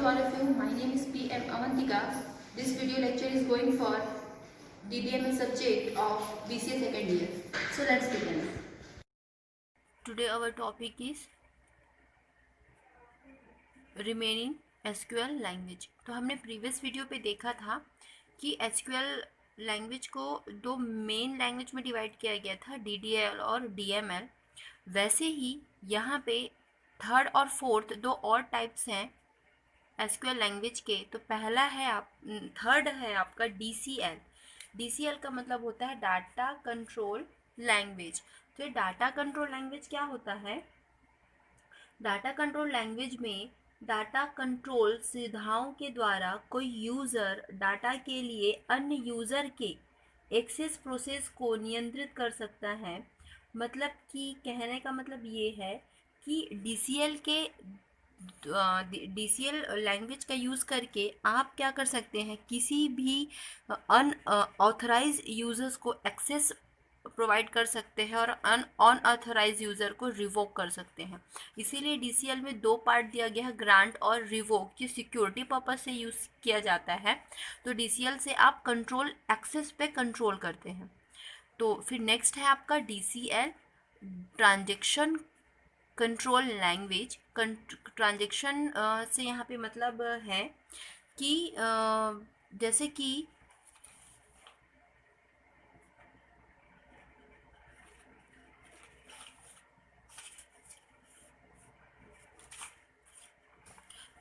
to all of you. My name is PM Avantika. This video lecture is going for DBMS subject of BCA second year. So let's begin. Today our topic is remaining SQL language. तो हमने previous video पे देखा था कि SQL language को दो main language में divide किया गया था, DDL और DML। वैसे ही यहाँ पे थर्ड और फोर्थ दो और टाइप्स हैं एसक्यूएल लैंग्वेज के। तो पहला है थर्ड है आपका DCL। DCL का मतलब होता है डाटा कंट्रोल लैंग्वेज। तो ये डाटा कंट्रोल लैंग्वेज क्या होता है? डाटा कंट्रोल लैंग्वेज में डाटा कंट्रोल सुविधाओं के द्वारा कोई यूज़र डाटा के लिए अन्य यूज़र के एक्सेस प्रोसेस को नियंत्रित कर सकता है। मतलब कि कहने का मतलब ये है कि DCL लैंग्वेज का यूज़ करके आप क्या कर सकते हैं, किसी भी अनऑथराइज यूज़र्स को एक्सेस प्रोवाइड कर सकते हैं और अनऑथराइज यूज़र को रिवोक कर सकते हैं। इसीलिए DCL में दो पार्ट दिया गया है, ग्रांट और रिवोक, जो सिक्योरिटी पर्पज से यूज़ किया जाता है। तो DCL से आप कंट्रोल एक्सेस पे कंट्रोल करते हैं। तो फिर नेक्स्ट है आपका DCL transaction control language. Transaction से यहाँ पे मतलब है कि जैसे कि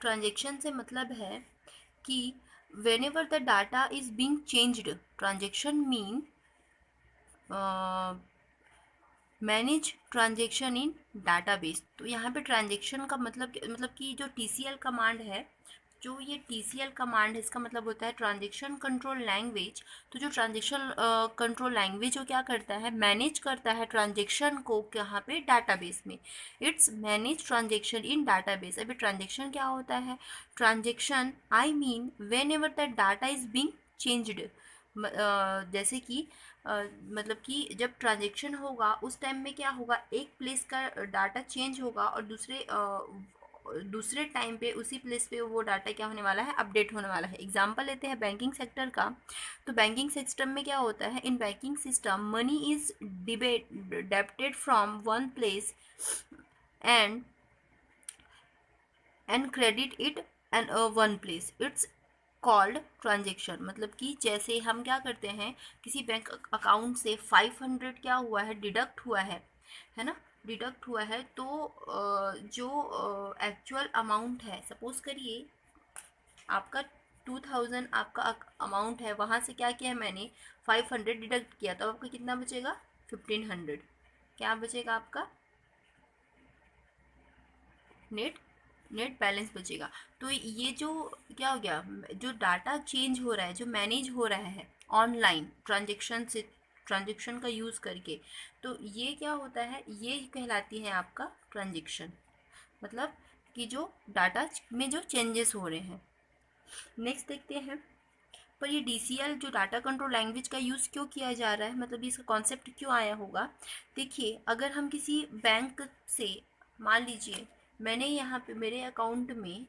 ट्रांजेक्शन से मतलब है कि whenever the data is being changed, transaction mean manage transaction in database. तो यहाँ पे ट्रांजेक्शन का मतलब कि जो TCL कमांड है, जो ये TCL कमांड है, इसका मतलब होता है ट्रांजेक्शन कंट्रोल लैंग्वेज। तो जो ट्रांजेक्शन कंट्रोल लैंग्वेज वो क्या करता है, मैनेज करता है ट्रांजेक्शन को कहाँ पे, डाटाबेस में। It's manage transaction in database. अभी ट्रांजेक्शन क्या होता है? Transaction I mean when ever the data is being changed. जैसे कि मतलब कि जब ट्रांजेक्शन होगा उस टाइम में क्या होगा, एक प्लेस का डाटा चेंज होगा और दूसरे टाइम पे उसी प्लेस पे वो डाटा क्या होने वाला है, अपडेट होने वाला है। एग्जांपल लेते हैं बैंकिंग सेक्टर का। तो बैंकिंग सिस्टम में क्या होता है, in banking system money is debited from one place and credit it and one place. It's called transaction. मतलब कि जैसे हम क्या करते हैं, किसी बैंक अकाउंट से 500 क्या हुआ है, डिडक्ट हुआ है ना, डिडक्ट हुआ है। तो जो एक्चुअल अमाउंट है, सपोज करिए आपका 2000 आपका अमाउंट है, वहाँ से क्या किया है मैंने, 500 डिडक्ट किया, तो आपका कितना बचेगा, 1500। क्या बचेगा आपका, नेट बैलेंस बचेगा। तो ये जो क्या हो गया, जो डाटा चेंज हो रहा है, जो मैनेज हो रहा है ऑनलाइन ट्रांजेक्शन का यूज़ करके, तो ये क्या होता है, ये कहलाती है आपका ट्रांजेक्शन। मतलब कि जो डाटा में जो चेंजेस हो रहे हैं। नेक्स्ट देखते हैं। पर ये DCL जो डाटा कंट्रोल लैंग्वेज का यूज़ क्यों किया जा रहा है, मतलब इसका कॉन्सेप्ट क्यों आया होगा। देखिए, अगर हम किसी बैंक से, मान लीजिए मैंने यहाँ पे मेरे अकाउंट में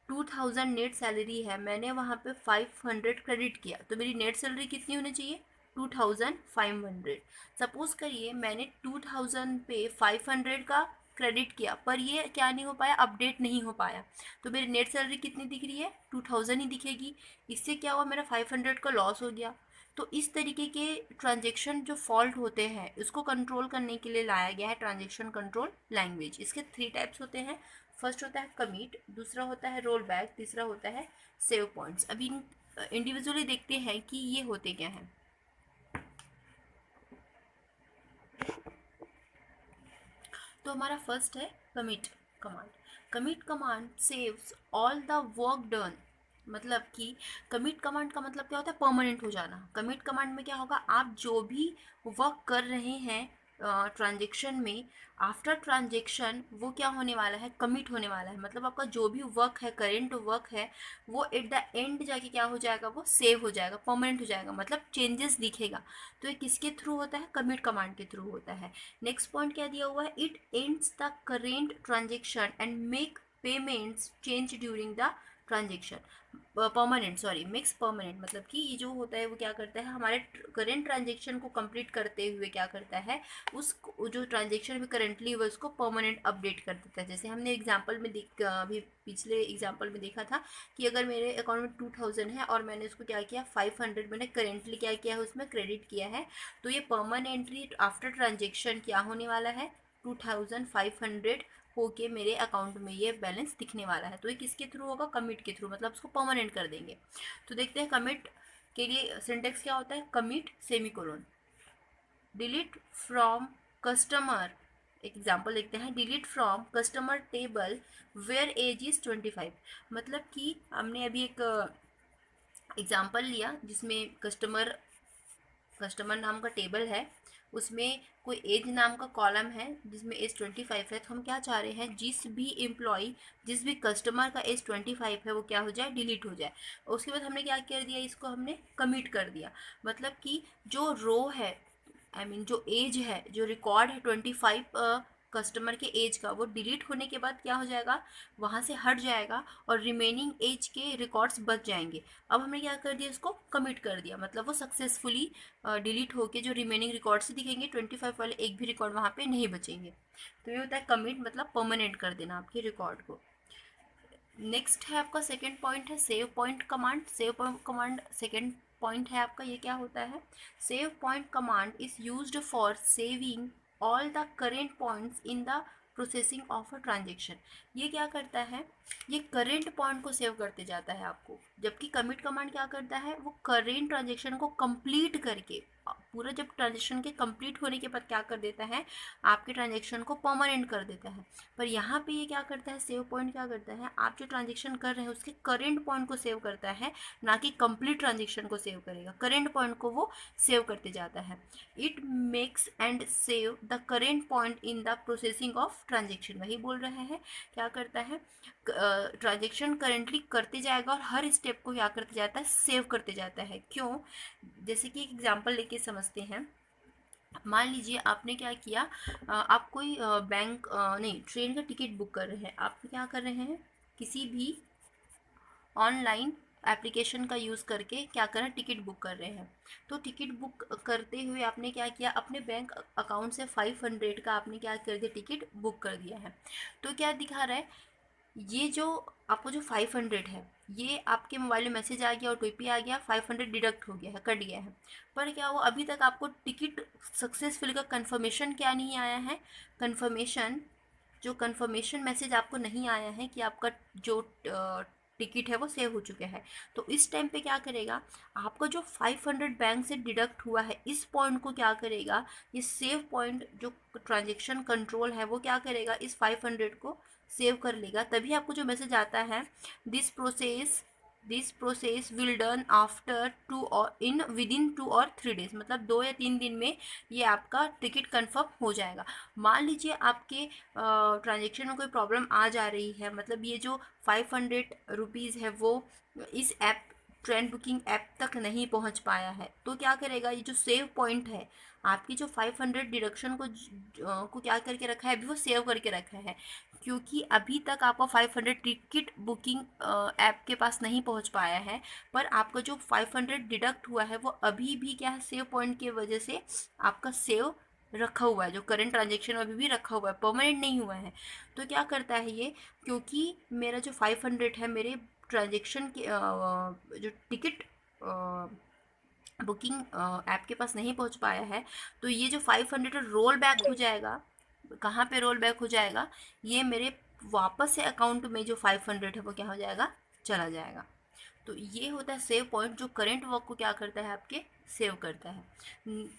2000 नेट सैलरी है, मैंने वहाँ पे 500 क्रेडिट किया, तो मेरी नेट सैलरी कितनी होनी चाहिए, 2500। सपोज़ करिए मैंने 2000 पे 500 का क्रेडिट किया, पर ये क्या नहीं हो पाया, अपडेट नहीं हो पाया। तो मेरी नेट सैलरी कितनी दिख रही है, 2000 ही दिखेगी। इससे क्या हुआ, मेरा 500 का लॉस हो गया। तो इस तरीके के ट्रांजेक्शन जो फॉल्ट होते हैं, उसको कंट्रोल करने के लिए लाया गया है ट्रांजेक्शन कंट्रोल लैंग्वेज। इसके 3 टाइप्स होते हैं। फर्स्ट होता है कमिट, दूसरा होता है रोल बैक, तीसरा होता है सेव पॉइंट्स। अभी इंडिविजुअली देखते हैं कि ये होते क्या हैं। तो हमारा फर्स्ट है commit command. Commit command saves all the work done. मतलब कि कमिट कमांड का मतलब क्या होता है, परमानेंट हो जाना। कमिट कमांड में क्या होगा, आप जो भी वर्क कर रहे हैं ट्रांजेक्शन में, आफ्टर ट्रांजेक्शन वो क्या होने वाला है, कमिट होने वाला है। मतलब आपका जो भी वर्क है, करेंट वर्क है, वो एट द एंड जाके क्या हो जाएगा, वो सेव हो जाएगा, परमानेंट हो जाएगा, मतलब चेंजेस दिखेगा। तो ये किसके थ्रू होता है, कमिट कमांड के थ्रू होता है। नेक्स्ट पॉइंट क्या दिया हुआ है, it ends the current transaction and make payments change during the transaction. Permanent, sorry, mix permanent, मतलब कि ये जो होता है वो क्या करता है, हमारे करेंट ट्रांजेक्शन को कंप्लीट करते हुए क्या करता है, उस जो ट्रांजेक्शन भी करेंटली हुआ उसको परमानेंट अपडेट कर देता है। जैसे हमने एग्जांपल में अभी पिछले एग्जांपल में देखा था कि अगर मेरे अकाउंट में 2000 है और मैंने उसको क्या किया, 500 मैंने करेंटली क्या किया है उसमें क्रेडिट किया है, तो ये परमानेंटली आफ्टर ट्रांजेक्शन क्या होने वाला है, 2500 होके मेरे अकाउंट में ये बैलेंस दिखने वाला है। तो ये किसके थ्रू होगा, कमिट के थ्रू, मतलब उसको परमानेंट कर देंगे। तो देखते हैं कमिट के लिए सिंटेक्स क्या होता है, commit semicolon, delete from customer, example देखते हैं, delete from customer table where age is 25। मतलब कि हमने अभी एक एग्जाम्पल लिया जिसमें कस्टमर नाम का टेबल है, उसमें कोई एज नाम का कॉलम है जिसमें एज 25 है। तो हम क्या चाह रहे हैं, जिस भी कस्टमर का एज 25 है वो क्या हो जाए, डिलीट हो जाए। और उसके बाद हमने क्या कर दिया, इसको हमने कमिट कर दिया। मतलब कि जो रो है, जो एज है, जो रिकॉर्ड है 25 कस्टमर के एज का, वो डिलीट होने के बाद क्या हो जाएगा, वहाँ से हट जाएगा और रिमेनिंग एज के रिकॉर्ड्स बच जाएंगे। अब हमने क्या कर दिया, इसको कमिट कर दिया, मतलब वो सक्सेसफुली डिलीट होके जो रिमेनिंग रिकॉर्ड्स दिखेंगे 25 वाले एक भी रिकॉर्ड वहाँ पे नहीं बचेंगे। तो ये होता है कमिट, मतलब परमानेंट कर देना आपके रिकॉर्ड को। नेक्स्ट है आपका सेकेंड पॉइंट है save point command. Save point command second point है आपका, ये क्या होता है, save point command is used for saving all the current points in the processing of a transaction. ये क्या करता है, ये करेंट पॉइंट को सेव करते जाता है आपको, जबकि कमिट कमांड क्या करता है, वो करेंट ट्रांजेक्शन को कंप्लीट करके पूरा, जब ट्रांजेक्शन के कंप्लीट होने के बाद क्या कर देता है, आपके ट्रांजेक्शन को परमानेंट कर देता है। पर यहाँ पे ये क्या करता है, सेव पॉइंट क्या करता है, आप जो ट्रांजेक्शन कर रहे हैं उसके करेंट पॉइंट को सेव करता है, ना कि कंप्लीट ट्रांजेक्शन को सेव करेगा, करेंट पॉइंट को वो सेव करते जाता है। It makes and save the current point in the processing of transaction. वही बोल रहे हैं, क्या करता है, ट्रांजेक्शन करेंटली करते जाएगा और हर स्टेप को क्या करते जाता है, सेव करते जाता है। क्यों, जैसे कि एक एग्जांपल लेके समझते हैं। मान लीजिए आपने क्या किया, आप कोई बैंक नहीं, ट्रेन का टिकट बुक कर रहे हैं। आप क्या कर रहे हैं, किसी भी ऑनलाइन एप्लीकेशन का यूज़ करके क्या कर रहे हैं, टिकट बुक कर रहे हैं। तो टिकट बुक करते हुए आपने क्या किया, अपने बैंक अकाउंट से 500 का आपने क्या कर दिया, टिकट बुक कर दिया है। तो क्या दिखा रहा है, ये जो आपको जो 500 है, ये आपके मोबाइल में मैसेज आ गया, ओटीपी आ गया, 500 डिडक्ट हो गया है, कट गया है। पर क्या हुआ, अभी तक आपको टिकट सक्सेसफुल का कंफर्मेशन क्या नहीं आया है, कंफर्मेशन, जो कंफर्मेशन मैसेज आपको नहीं आया है कि आपका जो टिकट है वो सेव हो चुका है। तो इस टाइम पे क्या करेगा, आपका जो 500 बैंक से डिडक्ट हुआ है, इस पॉइंट को क्या करेगा, ये सेव पॉइंट जो ट्रांजेक्शन कंट्रोल है वो क्या करेगा, इस 500 को सेव कर लेगा। तभी आपको जो मैसेज आता है, this process will done after 2 और 3 डेज, मतलब 2 या 3 दिन में ये आपका टिकट कंफर्म हो जाएगा। मान लीजिए आपके ट्रांजेक्शन में कोई प्रॉब्लम आ जा रही है, मतलब ये जो 500 रुपीज़ है वो इस ऐप, ट्रेन बुकिंग ऐप तक नहीं पहुंच पाया है, तो क्या करेगा, ये जो सेव पॉइंट है, आपकी जो 500 डिडक्शन को क्या करके रखा है, अभी वो सेव करके रखा है। क्योंकि अभी तक आपका 500 टिकट बुकिंग ऐप के पास नहीं पहुंच पाया है, पर आपका जो 500 डिडक्ट हुआ है वो अभी भी क्या है, सेव पॉइंट की वजह से आपका सेव रखा हुआ है, जो करंट ट्रांजेक्शन अभी भी रखा हुआ है, परमानेंट नहीं हुआ है। तो क्या करता है ये, क्योंकि मेरा जो 500 है मेरे ट्रांजेक्शन के जो टिकट बुकिंग ऐप के पास नहीं पहुंच पाया है, तो ये जो 500 रोल बैक हो जाएगा, कहाँ पे रोल बैक हो जाएगा, ये मेरे वापस से अकाउंट में जो 500 है वो क्या हो जाएगा, चला जाएगा। तो ये होता है सेव पॉइंट, जो करेंट वर्क को क्या करता है, आपके सेव करता है।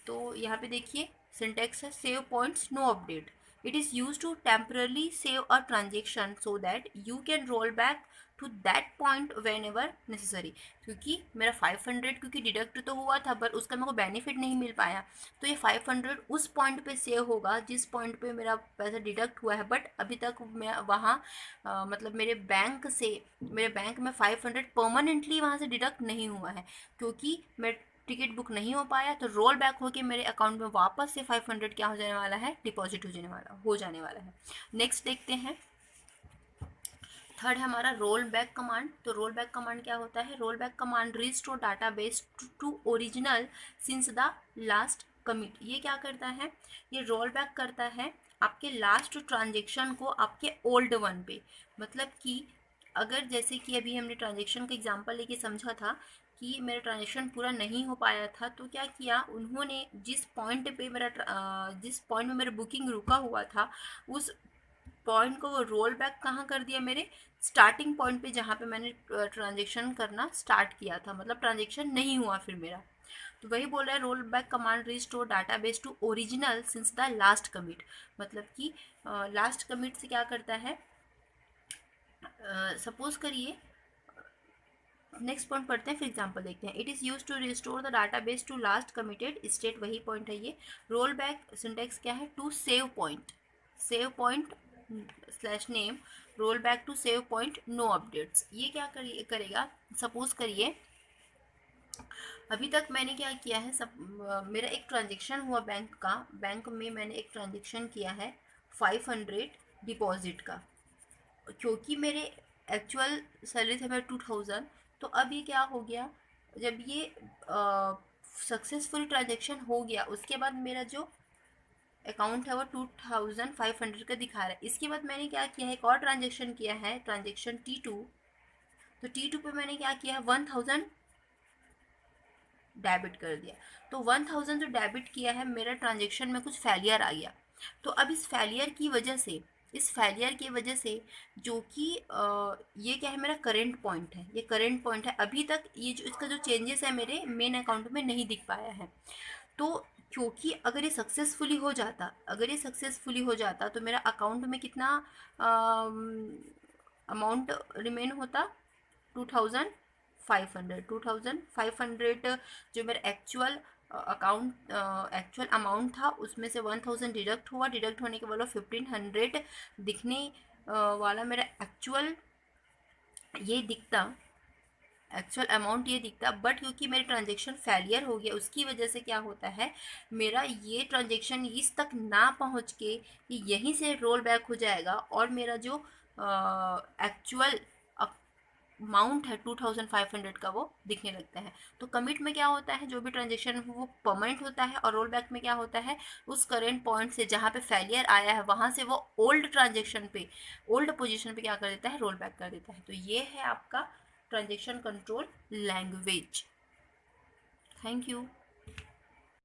तो यहाँ पे देखिए सिंटेक्स है, save points no update, it is use to temporarily save a transaction so that you can roll back to that point whenever necessary. क्योंकि मेरा 500 क्योंकि डिडक्ट तो हुआ था पर उसका मेरे को बेनिफिट नहीं मिल पाया, तो ये 500 उस पॉइंट पे सेव होगा जिस पॉइंट पे मेरा पैसा डिडक्ट हुआ है, बट अभी तक मैं वहाँ मतलब मेरे बैंक में 500 परमानेंटली वहाँ से डिडक्ट नहीं हुआ है, क्योंकि मैं टिकट बुक नहीं हो पाया। तो रोल बैक होके मेरे अकाउंट में वापस से 500 क्या हो जाने वाला है, डिपॉजिट हो जाने वाला है। नेक्स्ट देखते हैं, थर्ड है हमारा रोल बैक कमांड। तो रोल बैक कमांड क्या होता है? Roll back command restore database to original since the last commit. ये क्या करता है? ये रोल बैक करता है आपके लास्ट ट्रांजेक्शन को आपके ओल्ड वन पे। मतलब कि अगर जैसे कि अभी हमने ट्रांजेक्शन का एग्जांपल लेके समझा था कि मेरा ट्रांजेक्शन पूरा नहीं हो पाया था, तो क्या किया उन्होंने, जिस पॉइंट पे मेरा जिस पॉइंट में मेरा बुकिंग रुका हुआ था, उस पॉइंट को वो रोल बैक कहाँ कर दिया? मेरे स्टार्टिंग पॉइंट पे, जहाँ पे मैंने ट्रांजेक्शन करना स्टार्ट किया था, मतलब ट्रांजेक्शन नहीं हुआ फिर मेरा। तो वही बोल रहा है roll back command restore database to original since the last commit. मतलब कि लास्ट कमिट से क्या करता है? सपोज करिए, नेक्स्ट पॉइंट पढ़ते हैं फिर एग्जांपल देखते हैं। It is use to restore the database to last committed state, वही पॉइंट है ये। रोल बैक सिंटेक्स क्या है? To save point, save point slash name, roll back to save point no updates. ये क्या करेगा? सपोज करिए अभी तक मैंने क्या किया है, सब मेरा एक ट्रांजेक्शन हुआ बैंक का, बैंक में मैंने एक ट्रांजेक्शन किया है 500 डिपॉजिट का, क्योंकि मेरे एक्चुअल सैलरी थे मेरे 2000। तो अब ये क्या हो गया, जब ये सक्सेसफुल ट्रांजेक्शन हो गया, उसके बाद मेरा जो अकाउंट है वो 2500 का दिखा रहा है। इसके बाद मैंने क्या किया है, एक और ट्रांजेक्शन किया है, ट्रांजेक्शन T2। तो T2 पे मैंने क्या किया है, 1000 डेबिट कर दिया। तो 1000 जो डेबिट किया है, मेरा ट्रांजेक्शन में कुछ फेलियर आ गया। तो अब इस फेलियर की वजह से, इस फेलियर की वजह से जो कि ये क्या है, मेरा करंट पॉइंट है, ये करंट पॉइंट है। अभी तक ये जो इसका जो चेंजेस है मेरे मेन अकाउंट में नहीं दिख पाया है। तो क्योंकि अगर ये सक्सेसफुली हो जाता, अगर ये सक्सेसफुली हो जाता तो मेरा अकाउंट में कितना अमाउंट रिमेन होता? 2500। 2500 जो मेरा एक्चुअल अकाउंट एक्चुअल अमाउंट था, उसमें से 1000 डिडक्ट हुआ। डिडक्ट होने के बाद 1500 दिखने वाला मेरा एक्चुअल ये दिखता, एक्चुअल अमाउंट ये दिखता। बट क्योंकि मेरे ट्रांजेक्शन फेलियर हो गया, उसकी वजह से क्या होता है, मेरा ये ट्रांजेक्शन इस तक ना पहुंच के कि यहीं से रोल बैक हो जाएगा, और मेरा जो एक्चुअल अमाउंट है 2500 का, वो दिखने लगता है। तो कमिट में क्या होता है, जो भी ट्रांजेक्शन वो परमानेंट होता है, और रोल बैक में क्या होता है, उस करेंट पॉइंट से जहाँ पे फेलियर आया है वहाँ से वो ओल्ड ट्रांजेक्शन पे, ओल्ड पोजीशन पे क्या कर देता है, रोल बैक कर देता है। तो ये है आपका transaction control language. Thank you.